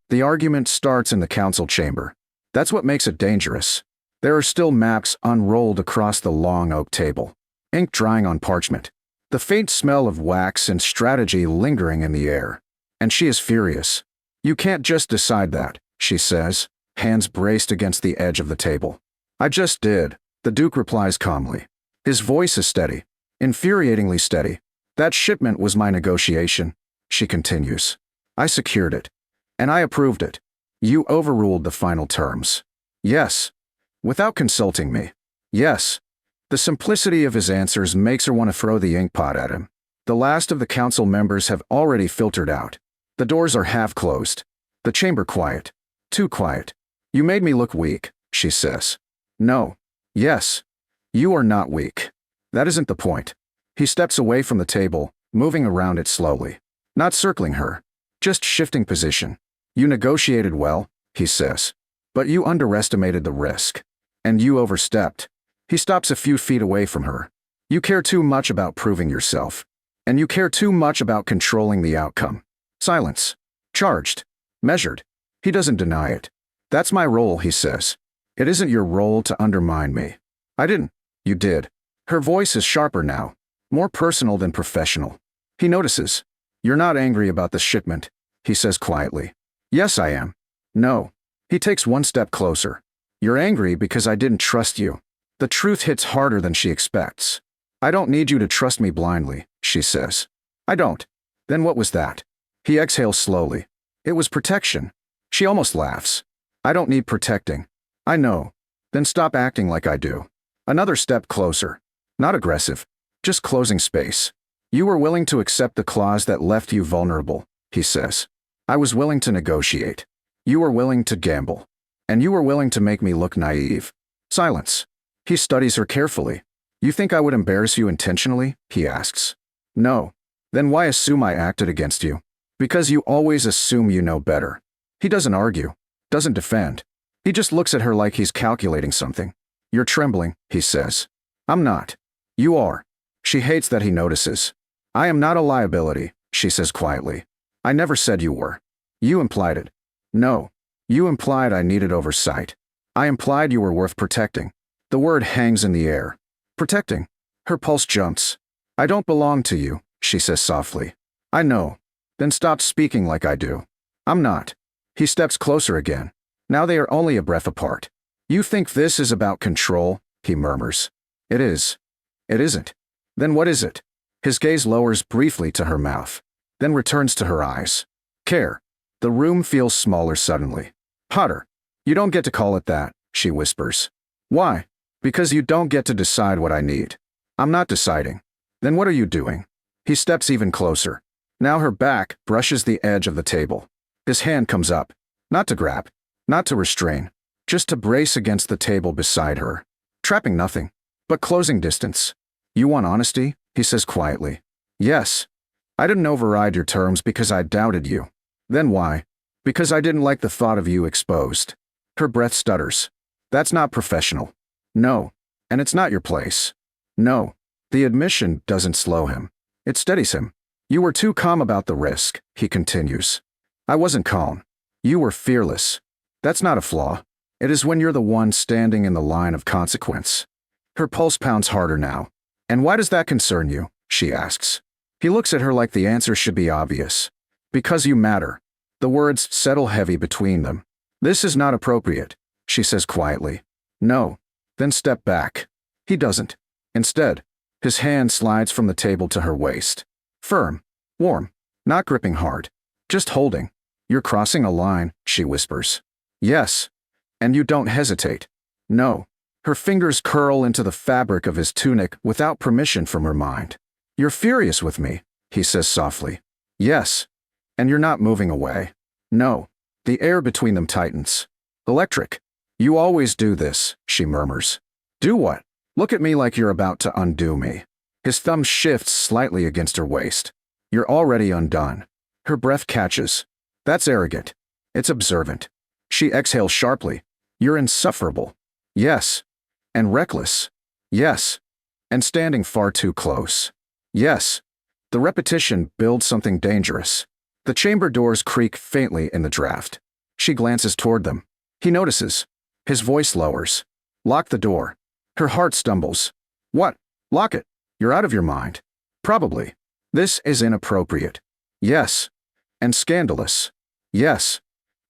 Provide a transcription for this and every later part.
The argument starts in the council chamber. That's what makes it dangerous. There are still maps unrolled across the long oak table, ink drying on parchment, the faint smell of wax and strategy lingering in the air. And she is furious. You can't just decide that, she says, hands braced against the edge of the table. I just did, the Duke replies calmly. His voice is steady, infuriatingly steady. That shipment was my negotiation, she continues. I secured it. And I approved it. You overruled the final terms. Yes. Without consulting me. Yes. The simplicity of his answers makes her want to throw the inkpot at him. The last of the council members have already filtered out. The doors are half closed. The chamber quiet. Too quiet. You made me look weak, she says. No. Yes. You are not weak. That isn't the point. He steps away from the table, moving around it slowly. Not circling her. Just shifting position. You negotiated well, he says. But you underestimated the risk. And you overstepped. He stops a few feet away from her. You care too much about proving yourself. And you care too much about controlling the outcome. Silence. Charged. Measured. He doesn't deny it. That's my role, he says. It isn't your role to undermine me. I didn't. You did. Her voice is sharper now. More personal than professional. He notices. You're not angry about the shipment, he says quietly. Yes, I am. No. He takes one step closer. You're angry because I didn't trust you. The truth hits harder than she expects. I don't need you to trust me blindly, she says. I don't. Then what was that? He exhales slowly. It was protection. She almost laughs. I don't need protecting. I know. Then stop acting like I do. Another step closer. Not aggressive. Just closing space. You were willing to accept the clause that left you vulnerable, he says. I was willing to negotiate. You were willing to gamble. And you were willing to make me look naive. Silence. He studies her carefully. You think I would embarrass you intentionally? He asks. No. Then why assume I acted against you? Because you always assume you know better. He doesn't argue. Doesn't defend. He just looks at her like he's calculating something. You're trembling, he says. I'm not. You are. She hates that he notices. I am not a liability, she says quietly. I never said you were. You implied it. No. You implied I needed oversight. I implied you were worth protecting. The word hangs in the air. Protecting. Her pulse jumps. I don't belong to you, she says softly. I know. Then stop speaking like I do. I'm not. He steps closer again. Now they are only a breath apart. You think this is about control? He murmurs. It is. It isn't. Then what is it? His gaze lowers briefly to her mouth, then returns to her eyes. Care. The room feels smaller suddenly. Hotter. You don't get to call it that, she whispers. Why? Because you don't get to decide what I need. I'm not deciding. Then what are you doing? He steps even closer. Now her back brushes the edge of the table. His hand comes up. Not to grab. Not to restrain. Just to brace against the table beside her. Trapping nothing. But closing distance. You want honesty? He says quietly. Yes. I didn't override your terms because I doubted you. Then why? Because I didn't like the thought of you exposed. Her breath stutters. That's not professional. No. And it's not your place. No. The admission doesn't slow him. It steadies him. You were too calm about the risk, he continues. I wasn't calm. You were fearless. That's not a flaw. It is when you're the one standing in the line of consequence. Her pulse pounds harder now. And why does that concern you? She asks. He looks at her like the answer should be obvious. Because you matter. The words settle heavy between them. This is not appropriate, she says quietly. No. Then step back. He doesn't. Instead, his hand slides from the table to her waist. Firm. Warm. Not gripping hard. Just holding. You're crossing a line, she whispers. Yes. And you don't hesitate. No. Her fingers curl into the fabric of his tunic without permission from her mind. You're furious with me, he says softly. Yes. And you're not moving away. No. The air between them tightens. Electric. You always do this, she murmurs. Do what? Look at me like you're about to undo me. His thumb shifts slightly against her waist. You're already undone. Her breath catches. That's arrogant. It's observant. She exhales sharply. You're insufferable. Yes. And reckless. Yes. And standing far too close. Yes. The repetition builds something dangerous. The chamber doors creak faintly in the draft. She glances toward them. He notices. His voice lowers. Lock the door. Her heart stumbles. What? Lock it. You're out of your mind. Probably. This is inappropriate. Yes. And scandalous. Yes.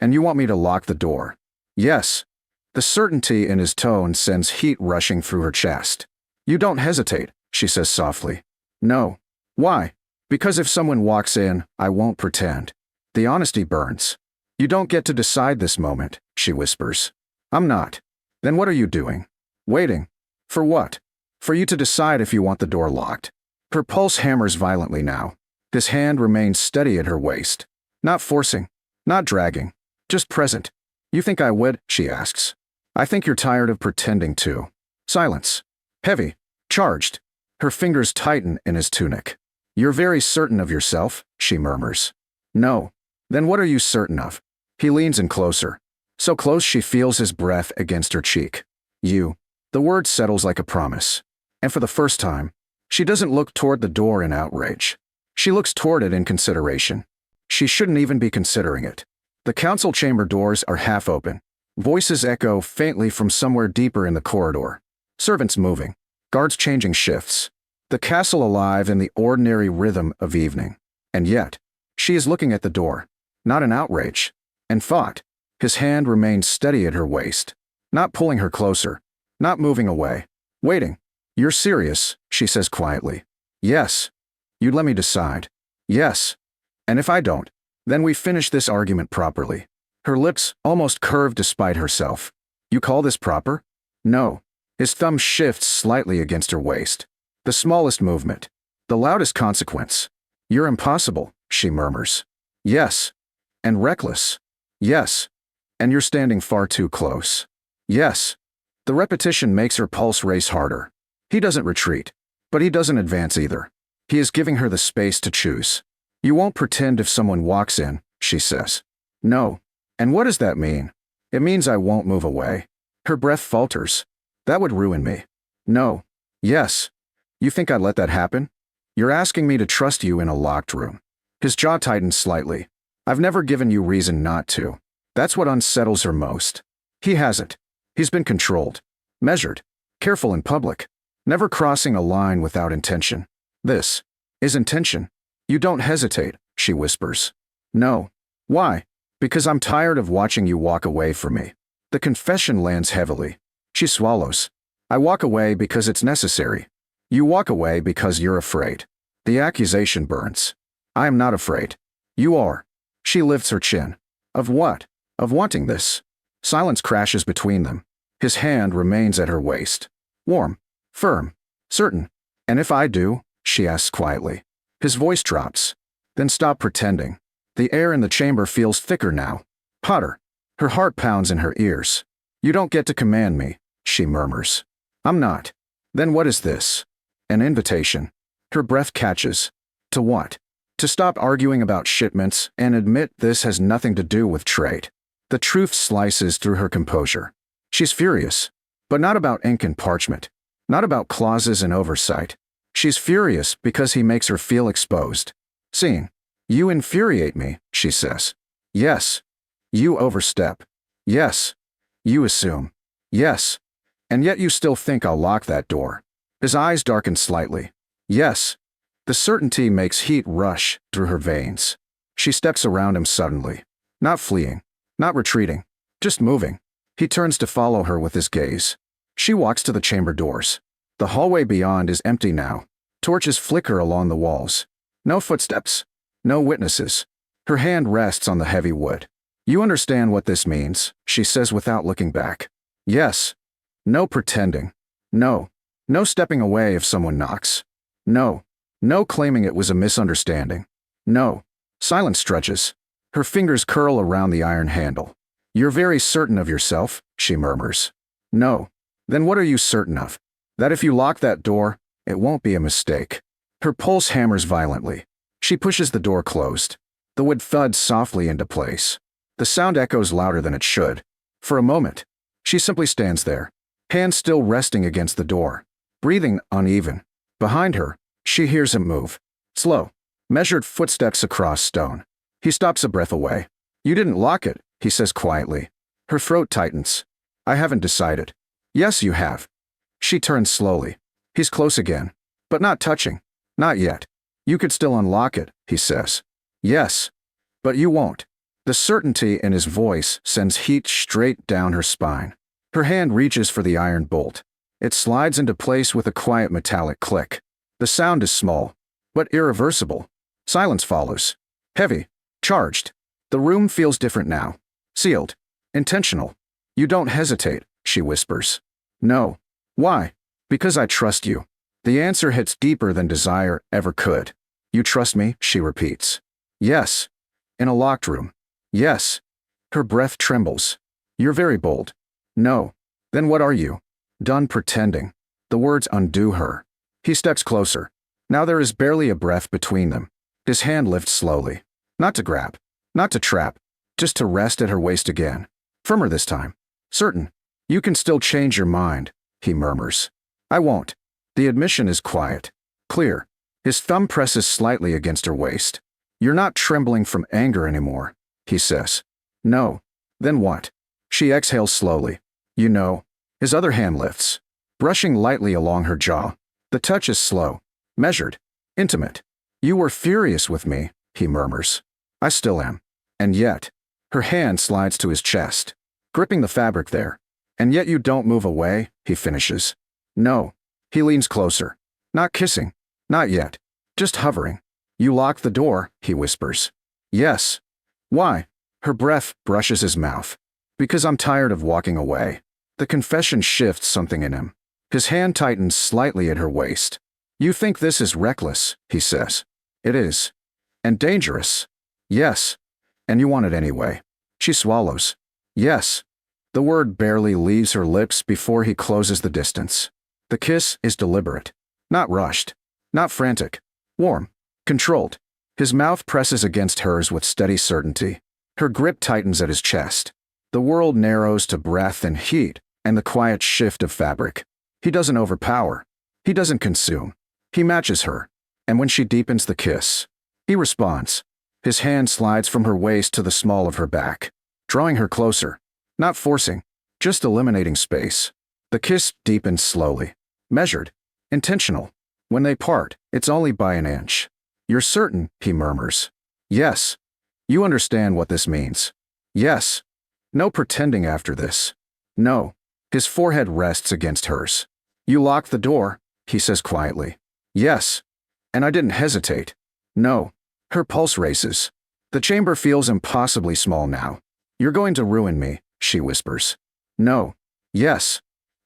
And you want me to lock the door? Yes. The certainty in his tone sends heat rushing through her chest. You don't hesitate, she says softly. No. Why? Because if someone walks in, I won't pretend. The honesty burns. You don't get to decide this moment, she whispers. I'm not. Then what are you doing? Waiting. For what? For you to decide if you want the door locked. Her pulse hammers violently now. His hand remains steady at her waist. Not forcing. Not dragging. Just present. You think I would? She asks. I think you're tired of pretending to. Silence. Heavy. Charged. Her fingers tighten in his tunic. You're very certain of yourself, she murmurs. No. Then what are you certain of? He leans in closer. So close she feels his breath against her cheek. You. The word settles like a promise. And for the first time, she doesn't look toward the door in outrage. She looks toward it in consideration. She shouldn't even be considering it. The council chamber doors are half open. Voices echo faintly from somewhere deeper in the corridor. Servants moving. Guards changing shifts. The castle alive in the ordinary rhythm of evening. And yet, she is looking at the door. Not in outrage. In thought. His hand remains steady at her waist. Not pulling her closer. Not moving away. Waiting. You're serious, she says quietly. Yes. You'd let me decide. Yes. And if I don't, then we finish this argument properly. Her lips almost curve despite herself. You call this proper? No. His thumb shifts slightly against her waist. The smallest movement. The loudest consequence. You're impossible, she murmurs. Yes. And reckless. Yes. And you're standing far too close. Yes. The repetition makes her pulse race harder. He doesn't retreat. But he doesn't advance either. He is giving her the space to choose. You won't pretend if someone walks in, she says. No. And what does that mean? It means I won't move away. Her breath falters. That would ruin me. No. Yes. You think I'd let that happen? You're asking me to trust you in a locked room. His jaw tightens slightly. I've never given you reason not to. That's what unsettles her most. He hasn't. He's been controlled. Measured. Careful in public. Never crossing a line without intention. This is intention. You don't hesitate, she whispers. No. Why? Because I'm tired of watching you walk away from me. The confession lands heavily. She swallows. I walk away because it's necessary. You walk away because you're afraid. The accusation burns. I am not afraid. You are. She lifts her chin. Of what? Of wanting this. Silence crashes between them. His hand remains at her waist. Warm. Firm. Certain. And if I do? She asks quietly. His voice drops. Then stop pretending. The air in the chamber feels thicker now. Hotter. Her heart pounds in her ears. You don't get to command me, she murmurs. I'm not. Then what is this? An invitation. Her breath catches. To what? To stop arguing about shipments and admit this has nothing to do with trade. The truth slices through her composure. She's furious. But not about ink and parchment. Not about clauses and oversight. She's furious because he makes her feel exposed. Seen. You infuriate me, she says. Yes. You overstep. Yes. You assume. Yes. And yet you still think I'll lock that door. His eyes darken slightly. Yes. The certainty makes heat rush through her veins. She steps around him suddenly. Not fleeing. Not retreating. Just moving. He turns to follow her with his gaze. She walks to the chamber doors. The hallway beyond is empty now. Torches flicker along the walls. No footsteps. No witnesses. Her hand rests on the heavy wood. You understand what this means, she says without looking back. Yes. No pretending. No. No stepping away if someone knocks. No. No claiming it was a misunderstanding. No. Silence stretches. Her fingers curl around the iron handle. You're very certain of yourself, she murmurs. No. Then what are you certain of? That if you lock that door, it won't be a mistake. Her pulse hammers violently. She pushes the door closed. The wood thuds softly into place. The sound echoes louder than it should. For a moment, she simply stands there, hands still resting against the door, breathing uneven. Behind her, she hears him move. Slow, measured footsteps across stone. He stops a breath away. You didn't lock it, he says quietly. Her throat tightens. I haven't decided. Yes, you have. She turns slowly. He's close again. But not touching. Not yet. You could still unlock it, he says. Yes. But you won't. The certainty in his voice sends heat straight down her spine. Her hand reaches for the iron bolt. It slides into place with a quiet metallic click. The sound is small, but irreversible. Silence follows. Heavy. Charged. The room feels different now. Sealed. Intentional. You don't hesitate, she whispers. No. Why? Because I trust you. The answer hits deeper than desire ever could. You trust me, she repeats. Yes. In a locked room. Yes. Her breath trembles. You're very bold. No. Then what are you? Done pretending. The words undo her. He steps closer. Now there is barely a breath between them. His hand lifts slowly. Not to grab. Not to trap. Just to rest at her waist again. Firmer this time. Certain. You can still change your mind, he murmurs. I won't. The admission is quiet. Clear. His thumb presses slightly against her waist. You're not trembling from anger anymore, he says. No. Then what? She exhales slowly. You know. His other hand lifts, brushing lightly along her jaw. The touch is slow, measured, intimate. You were furious with me, he murmurs. I still am. And yet, her hand slides to his chest, gripping the fabric there. And yet you don't move away, he finishes. No. He leans closer. Not kissing. Not yet. Just hovering. You locked the door, he whispers. Yes. Why? Her breath brushes his mouth. Because I'm tired of walking away. The confession shifts something in him. His hand tightens slightly at her waist. You think this is reckless, he says. It is. And dangerous. Yes. And you want it anyway. She swallows. Yes. The word barely leaves her lips before he closes the distance. The kiss is deliberate. Not rushed. Not frantic. Warm. Controlled. His mouth presses against hers with steady certainty. Her grip tightens at his chest. The world narrows to breath and heat and the quiet shift of fabric. He doesn't overpower. He doesn't consume. He matches her. And when she deepens the kiss, he responds. His hand slides from her waist to the small of her back, drawing her closer. Not forcing, just eliminating space. The kiss deepens slowly. Measured. Intentional. When they part, it's only by an inch. You're certain, he murmurs. Yes. You understand what this means. Yes. No pretending after this. No. His forehead rests against hers. You locked the door, he says quietly. Yes. And I didn't hesitate. No. Her pulse races. The chamber feels impossibly small now. You're going to ruin me, she whispers. No. Yes.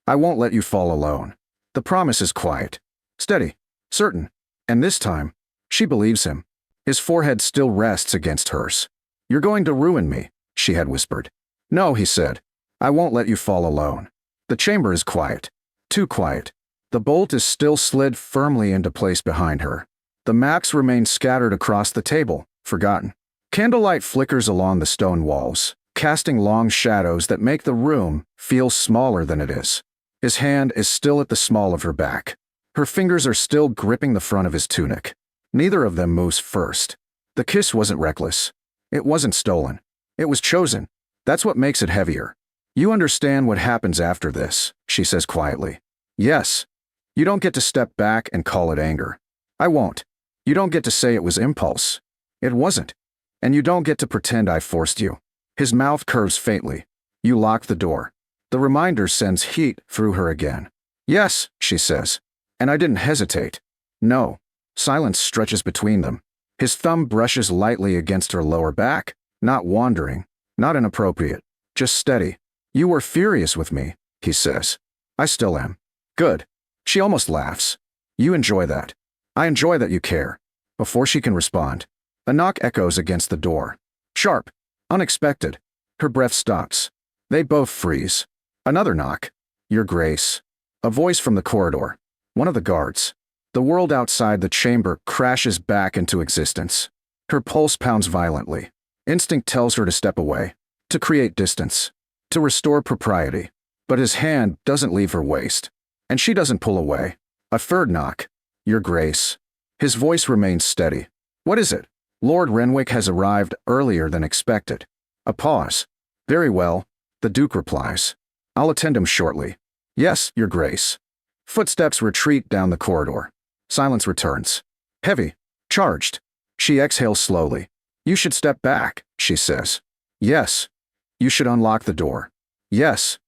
I won't let you fall alone. The promise is quiet. Steady. Certain. And this time, she believes him. His forehead still rests against hers. You're going to ruin me, she had whispered. No, he said. I won't let you fall alone. The chamber is quiet. Too quiet. The bolt is still slid firmly into place behind her. The maps remain scattered across the table, forgotten. Candlelight flickers along the stone walls, casting long shadows that make the room feel smaller than it is. His hand is still at the small of her back. Her fingers are still gripping the front of his tunic. Neither of them moves first. The kiss wasn't reckless. It wasn't stolen. It was chosen. That's what makes it heavier. You understand what happens after this, she says quietly. Yes. You don't get to step back and call it anger. I won't. You don't get to say it was impulse. It wasn't. And you don't get to pretend I forced you. His mouth curves faintly. You locked the door. The reminder sends heat through her again. Yes, she says. And I didn't hesitate. No. Silence stretches between them. His thumb brushes lightly against her lower back, not wandering, not inappropriate, just steady. You were furious with me, he says. I still am. Good. She almost laughs. You enjoy that. I enjoy that you care. Before she can respond, a knock echoes against the door. Sharp. Unexpected. Her breath stops. They both freeze. Another knock. Your Grace. A voice from the corridor. One of the guards. The world outside the chamber crashes back into existence. Her pulse pounds violently. Instinct tells her to step away, to create distance, to restore propriety. But his hand doesn't leave her waist, and she doesn't pull away. A third knock. Your Grace. His voice remains steady. What is it? Lord Renwick has arrived earlier than expected. A pause. Very well, the Duke replies. I'll attend him shortly. Yes, Your Grace. Footsteps retreat down the corridor. Silence returns. Heavy. Charged. She exhales slowly. You should step back, she says. Yes. You should unlock the door. Yes.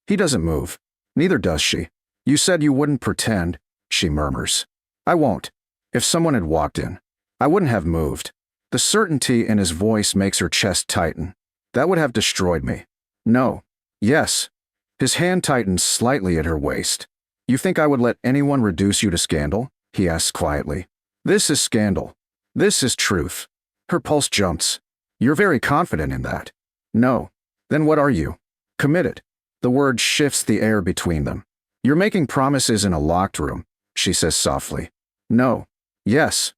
He doesn't move. Neither does she. You said you wouldn't pretend, she murmurs. I won't. If someone had walked in, I wouldn't have moved. The certainty in his voice makes her chest tighten. That would have destroyed me. No. Yes. His hand tightens slightly at her waist. You think I would let anyone reduce you to scandal? He asks quietly. This is scandal. This is truth. Her pulse jumps. You're very confident in that. No. Then what are you? Committed. The word shifts the air between them. You're making promises in a locked room, she says softly. No. Yes.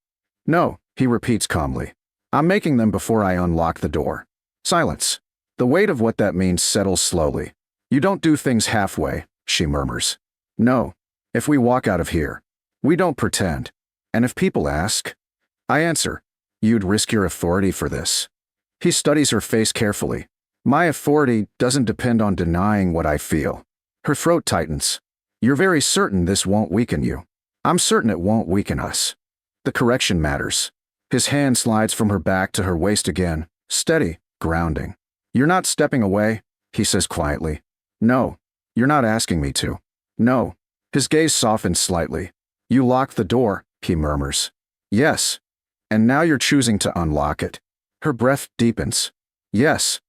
No, he repeats calmly. I'm making them before I unlock the door. Silence. The weight of what that means settles slowly. You don't do things halfway, she murmurs. No. If we walk out of here, we don't pretend. And if people ask, I answer, you'd risk your authority for this. He studies her face carefully. My authority doesn't depend on denying what I feel. Her throat tightens. You're very certain this won't weaken you. I'm certain it won't weaken us. The correction matters. His hand slides from her back to her waist again, steady, grounding. You're not stepping away, he says quietly. No. You're not asking me to. No. His gaze softens slightly. You locked the door, he murmurs. Yes. And now you're choosing to unlock it. Her breath deepens. Yes.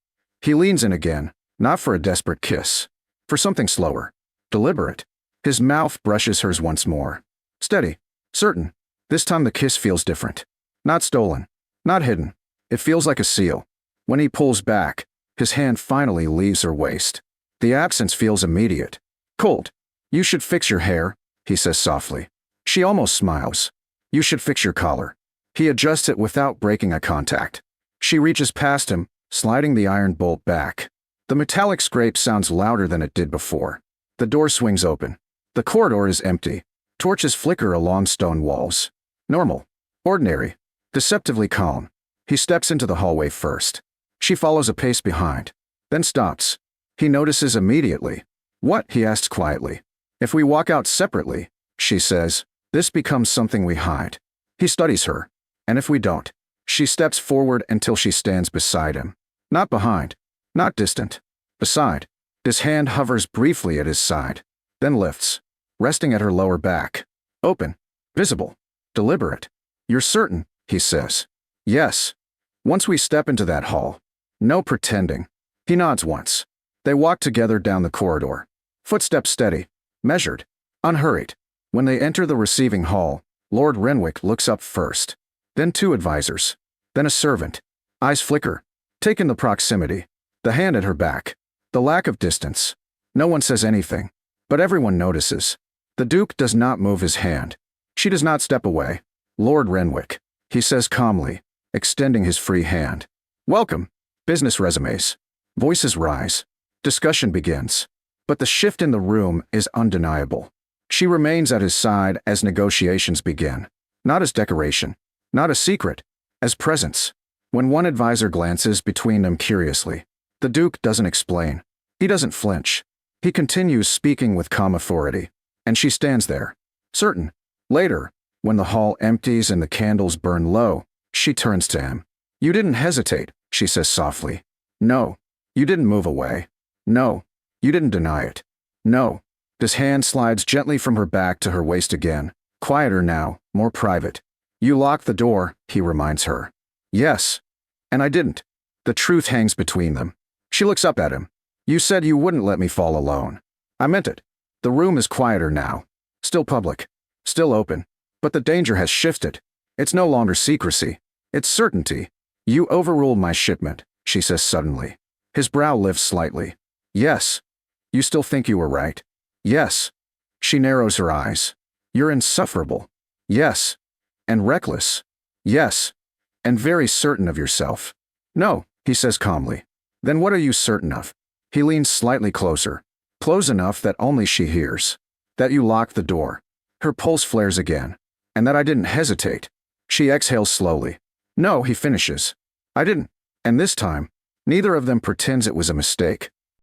He leans in again, not for a desperate kiss. For something slower. Deliberate. His mouth brushes hers once more. Steady. Certain. This time the kiss feels different. Not stolen. Not hidden. It feels like a seal. When he pulls back, his hand finally leaves her waist. The absence feels immediate. Cold. You should fix your hair, he says softly. She almost smiles. You should fix your collar. He adjusts it without breaking eye contact. She reaches past him, sliding the iron bolt back. The metallic scrape sounds louder than it did before. The door swings open. The corridor is empty. Torches flicker along stone walls. Normal. Ordinary. Deceptively calm. He steps into the hallway first. She follows a pace behind. Then stops. He notices immediately. What? He asks quietly. If we walk out separately, she says, this becomes something we hide. He studies her. And if we don't? She steps forward until she stands beside him. Not behind. Not distant. Beside. His hand hovers briefly at his side. Then lifts. Resting at her lower back. Open. Visible. Deliberate. You're certain, he says. Yes. Once we step into that hall. No pretending. He nods once. They walk together down the corridor. Footsteps steady. Measured. Unhurried. When they enter the receiving hall, Lord Renwick looks up first. Then two advisors. Then a servant. Eyes flicker. Take in the proximity. The hand at her back. The lack of distance. No one says anything. But everyone notices. The Duke does not move his hand. She does not step away. Lord Renwick, he says calmly, extending his free hand. Welcome. Business resumes. Voices rise. Discussion begins. But the shift in the room is undeniable. She remains at his side as negotiations begin. Not as decoration. Not a secret. As presence. When one advisor glances between them curiously, the Duke doesn't explain. He doesn't flinch. He continues speaking with calm authority. And she stands there. Certain. Later, when the hall empties and the candles burn low, she turns to him. You didn't hesitate, she says softly. No. You didn't move away. No. You didn't deny it. No. His hand slides gently from her back to her waist again. Quieter now, more private. You locked the door, he reminds her. Yes. And I didn't. The truth hangs between them. She looks up at him. You said you wouldn't let me fall alone. I meant it. The room is quieter now. Still public. Still open. But the danger has shifted. It's no longer secrecy. It's certainty. You overruled my shipment, she says suddenly. His brow lifts slightly. Yes. You still think you were right? Yes. She narrows her eyes. You're insufferable. Yes. And reckless. Yes. And very certain of yourself. No, he says calmly. Then what are you certain of? He leans slightly closer. Close enough that only she hears. That you locked the door. Her pulse flares again. And that I didn't hesitate. She exhales slowly. No, he finishes. I didn't. And this time, Neither of them pretends it was a mistake.